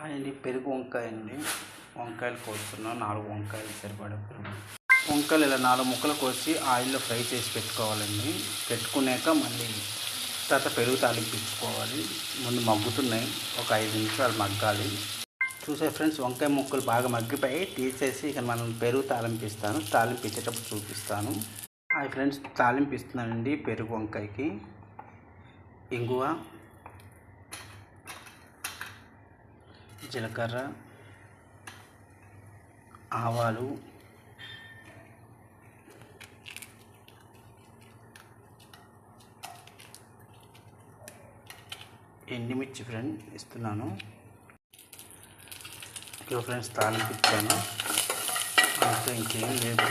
అండి పెరుగు వంకాయ అండి. వంకాయలు కోస్తున్నాను, 4 వంకాయలు సరిపడా పెరుగు. వంకాయలు ఇలా 4 ముక్కలు కోసి ఆయిల్లో ఫ్రై చేసి పెట్టుకోవాలండి. పెట్టుకున్నాక మళ్ళీ తర్వాత పెరుగు తాలింపించుకోవాలి. ముందు మగ్గుతున్నాయి, ఒక 5 నిమిషాలు మగ్గాలి. చూసే ఫ్రెండ్స్, వంకాయ ముక్కలు బాగా మగ్గిపోయి తీసేసి ఇక మనం పెరుగు తాలింపిస్తాను. తాలింపించేటప్పుడు చూపిస్తాను. హాయ్ ఫ్రెండ్స్, తాలింపిస్తున్నానండి పెరుగు వంకాయకి. ఇంగువ, జీలకర్ర, ఆవాలు, ఎండుమిర్చి ఫ్రెండ్ ఇస్తున్నాను. ఇక ఫ్రెండ్స్ తాలింపు ఇచ్చాను, అంతే, ఇంకేం లేదు.